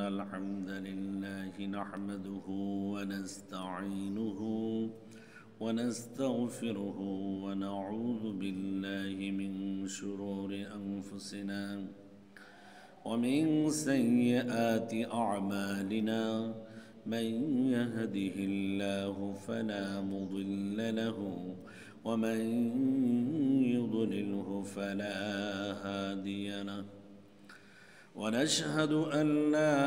الحمد لله نحمده ونستعينه ونستغفره ونعوذ بالله من شرور أنفسنا ومن سيئات أعمالنا من يهده الله فلا مضل له ومن يضلله فلا هادي له ونشهد أن لا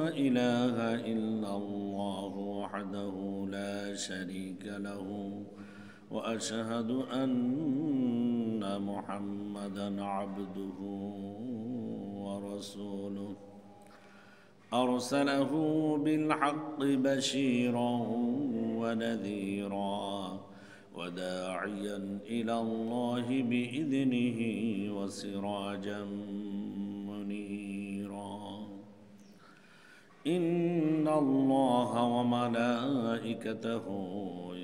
إله إلا الله وحده لا شريك له وأشهد أن محمدًا عبده ورسوله أرسله بالحق بشيرا ونذيرا وداعيا إلى الله بإذنه وسراجا منيرا إن الله وملائكته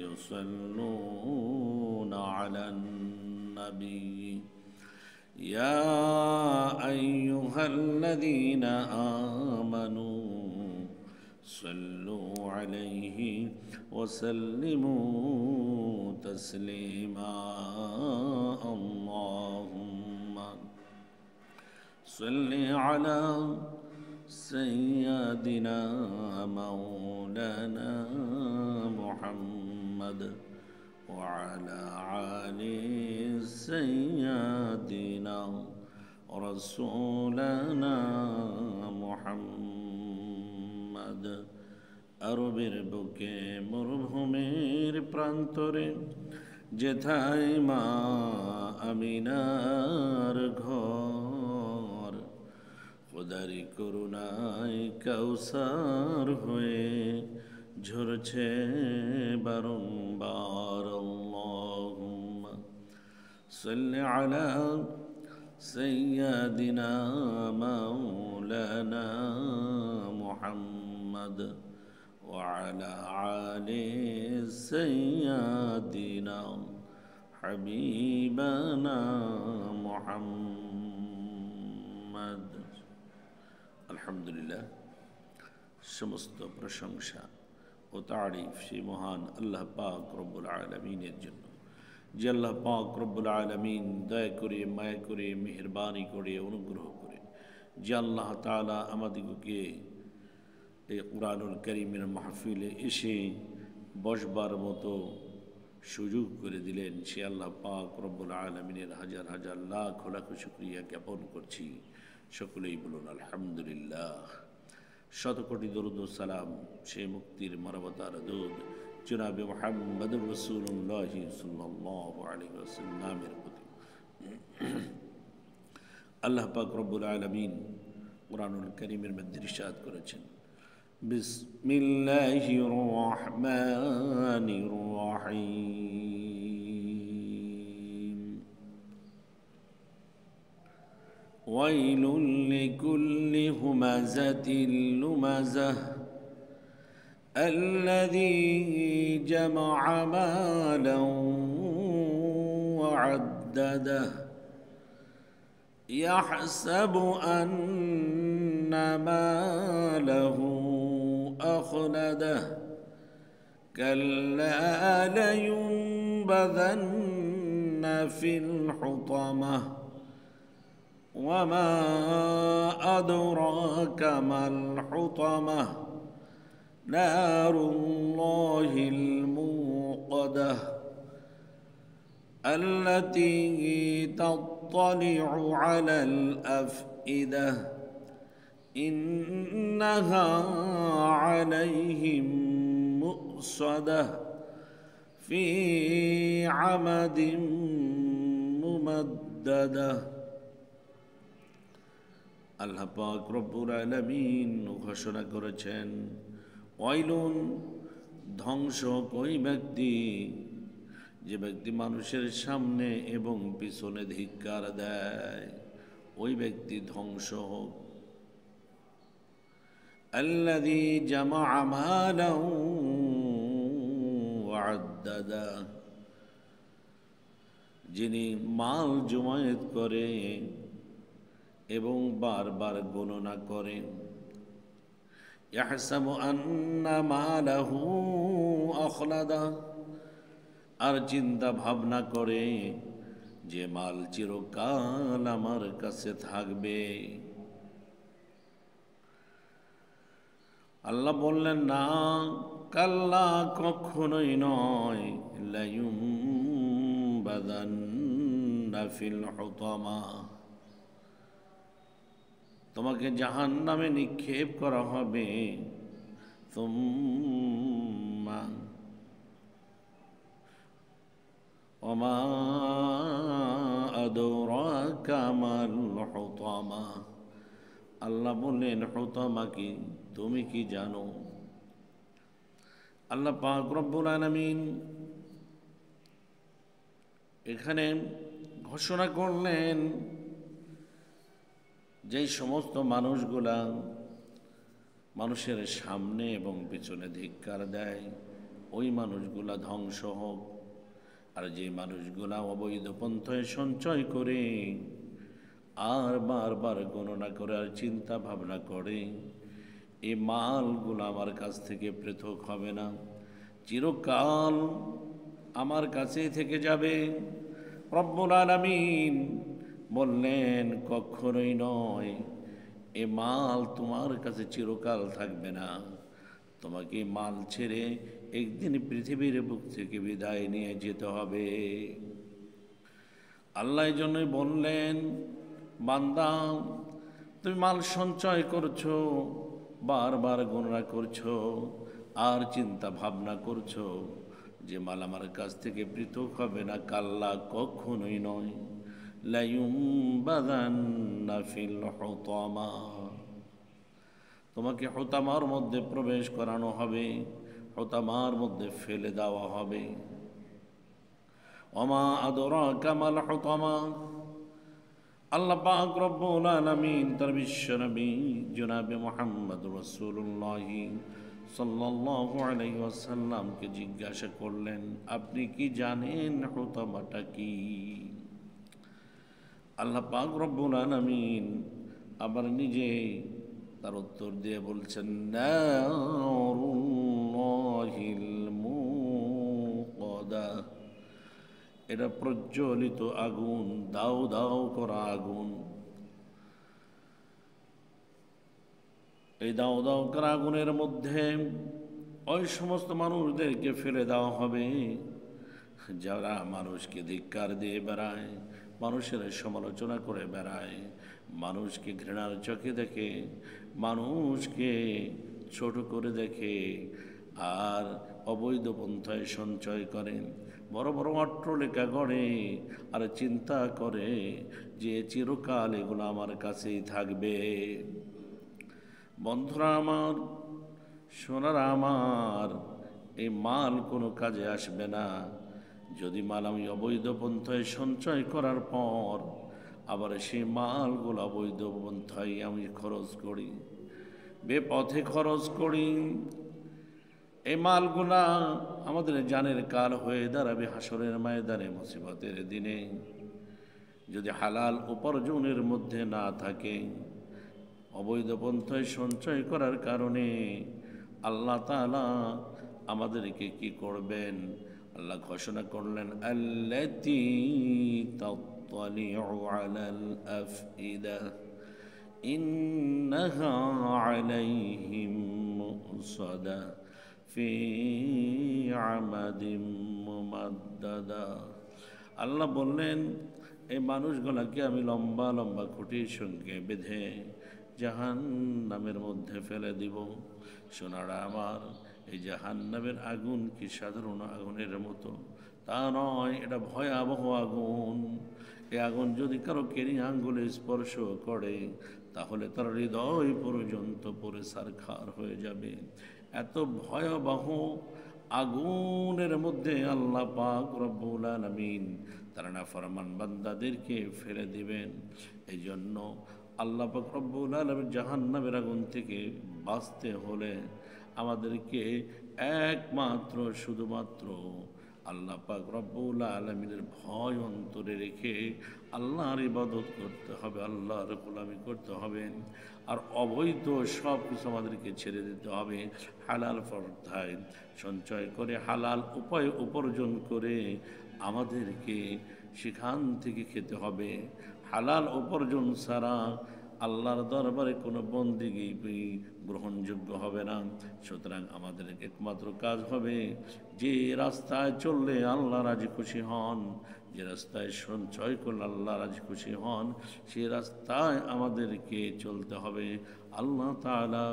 يصلون على النبي يا أيها الذين آمنوا صلوا عليه وسلموا تسليما اللهم صل على سيدنا مولانا محمد وعلى آل سيدنا رسولنا محمد আরবের বুকে মরুভূমির প্রান্তরে যেথায় মা আমিনার ঘর খোদারি করুণায় কাউসার হয়ে ঝরছে বারংবার আল্লাহুম্মা সাল্লি আলা সাইয়্যিদিনা মাওলানা মুহাম্মদ وعلى آل سيدنا حبيبنا محمد আলহামদুলিল্লাহ সমস্ত প্রশংসা ও তারিফ সেই মহান আল্লাহ পাক রব্বুল আলামিনের জন্য যে আল্লাহ পাক রব্বুল আলামিন দয়া করে মায়া করে মেহেরবানি করে অনুগ্রহ করে যে আল্লাহ তাআলা আমাদিগকে এই কুরআনুল কারীমের মাহফিলে এসে বসবার মতো সুযোগ করে দিলেন সে আল্লাহ পাক রব্বুল আলামিনের হাজার হাজার লাখ লাখ শুকরিয়া জ্ঞাপন করছি সকলেই বলুন আলহামদুলিল্লাহ শত কোটি দরুদ ও সালাম সে মুক্তির মানবতার দূত জনাবে মুহাম্মদুর রাসূলুল্লাহ সাল্লাল্লাহু আলাইহি ওয়াসাল্লামের প্রতি আল্লাহ পাক রব্বুল আলামিন কুরআনুল কারীমের মধ্যে ইরশাদ করেছেন বিসমিল্লাহির রহমানির রহিম ওয়াইলুল লিকুল্লি হুমাযাতিল লুমাযাহ الذي جمع مالا وعدده يحسب أن ماله أخلده كلا لينبذن في الحطمة وما أدراك ما الحطمة نار الله الموقدة التي تطلع على الأفئدة إنها عليهم مؤصدة في عمد ممددة আল্লাহ পাক রব্বুল আলামিন ঘোষণা করেছেন ওয়াইলুন ধ্বংস ওই ব্যক্তি যে ব্যক্তি মানুষের সামনে এবং পিছনে ধিক্কার দেয় ওই ব্যক্তি ধ্বংস হোক আল্লাযী জামআ মালাহু ওয়া আদ্দাদা যিনি মাল জমায়েত করে এবং বারবার গণনা করে ইয়াহসাবু আন্না মালাহু আখলাদা, আর চিন্তা ভাবনা করে যে মাল চিরকাল আমার কাছে থাকবে। আল্লাহ বললেন না, কাল্লা, কখনোই নয়, লায়ুমবাদান্না ফিল হুতামা, তোমাকে জাহান্নামে নিক্ষেপ করা হবে। সুম্মা ওমা আদরাকা মাল হুতামা, আল্লাহ বললেন হুতামা কি, তুমি কি জানো? আল্লাহ পাক রব্বুল আলামিন এখানে ঘোষণা করলেন যেই সমস্ত মানুষগুলা মানুষের সামনে এবং পিছনে ধিক্কার দেয়, ওই মানুষগুলা ধ্বংস হোক। আর যে মানুষগুলা অবৈধ পন্থায় সঞ্চয় করে আর বারবার গণনা করে আর চিন্তা ভাবনা করে, এই মালগুলো আমার কাছ থেকে পৃথক হবে না, চিরকাল আমার কাছেই থেকে যাবে। রব্বুল আলামিন বললেন কখনোই নয়, এ মাল তোমার কাছে চিরকাল থাকবে না, তোমাকে মাল ছেড়ে একদিন পৃথিবীর বুক থেকে বিদায় নিয়ে যেতে হবে। আল্লাহ এই জন্যই বললেন, বান্দা তুমি মাল সঞ্চয় করছো, বারবার গণনা করছো আর চিন্তা ভাবনা করছো যে মাল আমার কাছ থেকে পৃথক হবে না, কাল্লা, কখনোই নয়, লায়ুমবাদান্না ফিল হুতামা, তোমাকে হুতামার মধ্যে প্রবেশ করানো হবে, হুতামার মধ্যে ফেলে দেওয়া হবে। ওমা আদরাকা মাল হুতামা, আল্লাহ পাক রব্বুল আলামিন তার বিশ্ব নবী জনাবে মুহাম্মদ রাসূলুল্লাহ সাল্লাল্লাহু আলাইহি ওয়াসাল্লামকে জিজ্ঞাসা করলেন, আপনি কি জানেন হুতামাটা কি? আল্লাহ পাক রব্বুল আলামিন আবার নিজে তার উত্তর দিয়ে বলছেন, নারুল্লাহিল মুকাদা, এটা প্রজ্বলিত আগুন, দাও দাও করা আগুন। এই দাও দাও করা আগুনের মধ্যে ওই সমস্ত মানুষদেরকে ফেলে দেওয়া হবে যারা মানুষকে ধিক্কার দিয়ে বেড়ায়, মানুষের সমালোচনা করে বেড়ায়, মানুষকে ঘৃণার চোখে দেখে, মানুষকে ছোট করে দেখে আর অবৈধ পন্থায় সঞ্চয় করেন, বড় বড় অট্টলিকা গড়ে আর চিন্তা করে যে চিরকাল এগুলো আমার কাছেই থাকবে। বন্ধুরা আমার, সোনারা আমার, এই মাল কোনো কাজে আসবে না যদি মাল আমি অবৈধ পন্থায় সঞ্চয় করার পর আবার সেই মালগুলো অবৈধ পন্থায় আমি খরচ করি, বেপথে খরচ করি। এই মালগুলা আমাদের জানের কাল হয়ে দাঁড়াবে হাসরের ময়দানে, মুসিবতের দিনে। যদি হালাল উপার্জনের মধ্যে না থাকে, অবৈধ পন্থায় সঞ্চয় করার কারণে আল্লাহ তাআলা আমাদেরকে কি করবেন? আল্লাহ ঘোষণা করলেন, আল্লাতী তাত্তালিউ আলাল আফইদা ইন্নাহা আলাইহিম মুসাদা ফি আমাদিম মুমাদ্দাদা। আল্লাহ বললেন, এই মানুষগুলাকে আমি লম্বা লম্বা খুঁটির সঙ্গে বেঁধে জাহান্নামের মধ্যে ফেলে দিব। সোনারা আমার, এই জাহান্নামের আগুন কি সাধারণ আগুনের মতো? তা নয়, এটা ভয়াবহ আগুন। এই আগুন যদি কারো কেরি আঙ্গুলে স্পর্শ করে তাহলে তার হৃদয় পর্যন্ত পরে সারখার হয়ে যাবে। এত ভয়াবহ আগুনের মধ্যে আল্লাহ পাক রব্বুল আলামিন তারা নাফরমান বান্দাদেরকে ফেলে দিবেন। এই জন্য আল্লাহ পাক রব্বুল আলামিন জাহান্নামের আগুন থেকে বাঁচতে হলে আমাদেরকে একমাত্র শুধুমাত্র আল্লাহ পাক রব্বুল আলামিনের ভয় অন্তরে রেখে আল্লাহর ইবাদত করতে হবে, আল্লাহর গোলামি করতে হবে। আর অবৈধ সব কিছু আমাদেরকে ছেড়ে দিতে হবে, হালাল পন্থায় সঞ্চয় করে হালাল উপায় উপার্জন করে আমাদেরকে সেখান থেকে খেতে হবে। হালাল উপার্জন ছাড়া আল্লাহর দরবারে কোনো বন্দিগি গ্রহণযোগ্য হবে না। সুতরাং আমাদের একমাত্র কাজ হবে যে রাস্তায় চললে আল্লাহ রাজি খুশি হন, যে রাস্তায় সঞ্চয় করলে আল্লাহ রাজি খুশি হন, সে রাস্তায় আমাদেরকে চলতে হবে। আল্লাহ তাআলা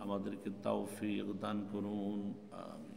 আমাদেরকে তৌফিক দান করুন। আমিন।